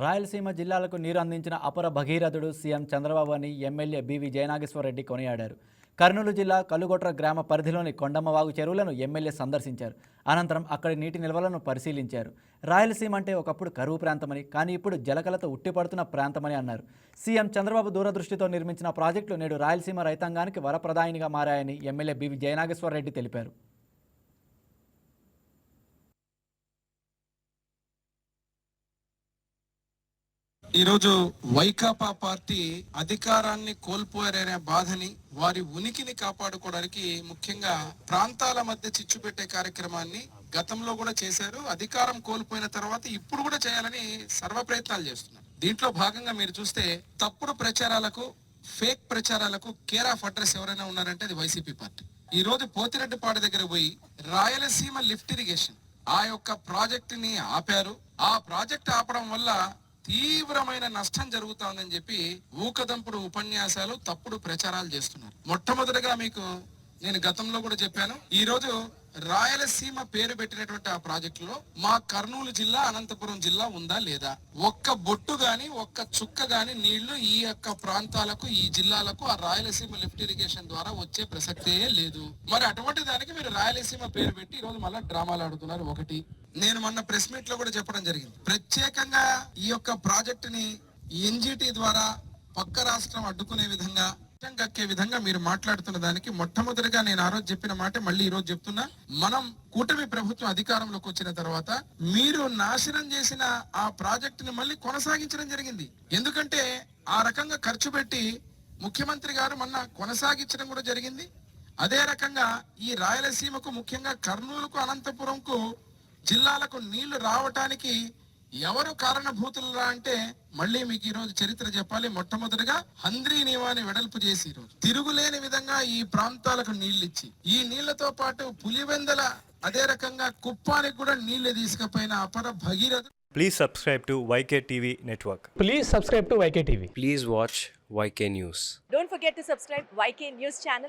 రాయలసీమ జిల్లాలకు నీరు అందించిన అపర భగీరథుడు సీఎం చంద్రబాబు అని ఎమ్మెల్యే బీవీ జయనాగేశ్వరరెడ్డి కొనియాడారు. కర్నూలు జిల్లా కలుగొట్ర గ్రామ పరిధిలోని కొండమ్మవాగు చెరువులను ఎమ్మెల్యే సందర్శించారు. అనంతరం అక్కడి నీటి నిల్వలను పరిశీలించారు. రాయలసీమ అంటే ఒకప్పుడు కరువు ప్రాంతమని, కానీ ఇప్పుడు జలకలతో ఉట్టిపడుతున్న ప్రాంతమని అన్నారు. సీఎం చంద్రబాబు దూరదృష్టితో నిర్మించిన ప్రాజెక్టులు నేడు రాయలసీమ రైతాంగానికి వరప్రదాయినిగా మారాయని ఎమ్మెల్యే బీవీ జయనాగేశ్వరరెడ్డి తెలిపారు. ఈరోజు వైకాపా పార్టీ అధికారాన్ని కోల్పోయారనే బాధని, వారి ఉనికిని కాపాడుకోవడానికి ముఖ్యంగా ప్రాంతాల మధ్య చిచ్చు పెట్టే కార్యక్రమాన్ని గతంలో కూడా చేశారు. అధికారం కోల్పోయిన తర్వాత ఇప్పుడు కూడా చేయాలని సర్వ ప్రయత్నాలు చేస్తున్నారు. దీంట్లో భాగంగా మీరు చూస్తే తప్పుడు ప్రచారాలకు, ఫేక్ ప్రచారాలకు కేర్ ఆఫ్ అడ్రస్ ఎవరైనా ఉన్నారంటే అది వైసీపీ పార్టీ. ఈ రోజు పోతిరెడ్డిపాడు దగ్గర పోయి రాయలసీమ లిఫ్ట్ ఇరిగేషన్ ఆ యొక్క ప్రాజెక్ట్ ని ఆపారు. ఆ ప్రాజెక్ట్ ఆపడం వల్ల తీవ్రమైన నష్టం జరుగుతోందని చెప్పి ఊకదంపుడు ఉపన్యాసాలు, తప్పుడు ప్రచారాలు చేస్తున్నారు. మొట్టమొదటిగా మీకు నేను గతంలో కూడా చెప్పాను, ఈ రోజు రాయలసీమ పేరు పెట్టినటువంటి ఆ ప్రాజెక్టులో మా కర్నూలు జిల్లా, అనంతపురం జిల్లా ఉందా లేదా? ఒక్క బొట్టు గాని, ఒక్క చుక్క గాని నీళ్లు ఈ యొక్క ప్రాంతాలకు, ఈ జిల్లాలకు ఆ రాయలసీమ లిఫ్ట్ ఇరిగేషన్ ద్వారా వచ్చే ప్రసక్తే లేదు. మరి అటువంటి దానికి మీరు రాయలసీమ పేరు పెట్టి ఈ రోజు మళ్ళీ డ్రామాలు ఆడుతున్నారు. ఒకటి, నేను మొన్న ప్రెస్ మీట్ లో కూడా చెప్పడం జరిగింది, ప్రత్యేకంగా ఈ యొక్క ప్రాజెక్ట్ ని ఎన్జిటి ద్వారా పక్క రాష్ట్రం అడ్డుకునే విధంగా, కక్కే విధంగా మీరు మాట్లాడుతున్న దానికి మొట్టమొదటిగా నేను ఆ రోజు చెప్పిన మాట మళ్ళీ ఈ రోజు చెప్తున్నా. మనం కూటమి ప్రభుత్వం అధికారంలోకి వచ్చిన తర్వాత మీరు నాశనం చేసిన ఆ ప్రాజెక్టుని మళ్ళీ కొనసాగించడం జరిగింది. ఎందుకంటే ఆ రకంగా ఖర్చు పెట్టి ముఖ్యమంత్రి గారు మొన్న కొనసాగించడం కూడా జరిగింది. అదే రకంగా ఈ రాయలసీమకు, ముఖ్యంగా కర్నూలుకు, అనంతపురంకు జిల్లాలకు నీళ్లు రావటానికి ఎవరు కారణభూతులురా అంటే మళ్ళీ మీకు ఈ రోజు చరిత్ర చెప్పాలి. మొట్టమొదటిగా హంద్రీ నీవాని వెడల్పు చేసి ఈరోజు తిరుగులేని విధంగా ఈ ప్రాంతాలకు నీళ్లు ఇచ్చి, ఈ నీళ్లతో పాటు పులివెందల, అదే రకంగా కుప్పానికి కూడా నీళ్లు తీసుకుపోయిన అపర Bhagiratha. Please subscribe to YK TV Network. Please subscribe to YK TV. Please watch YK News. Don't forget to subscribe YK News channel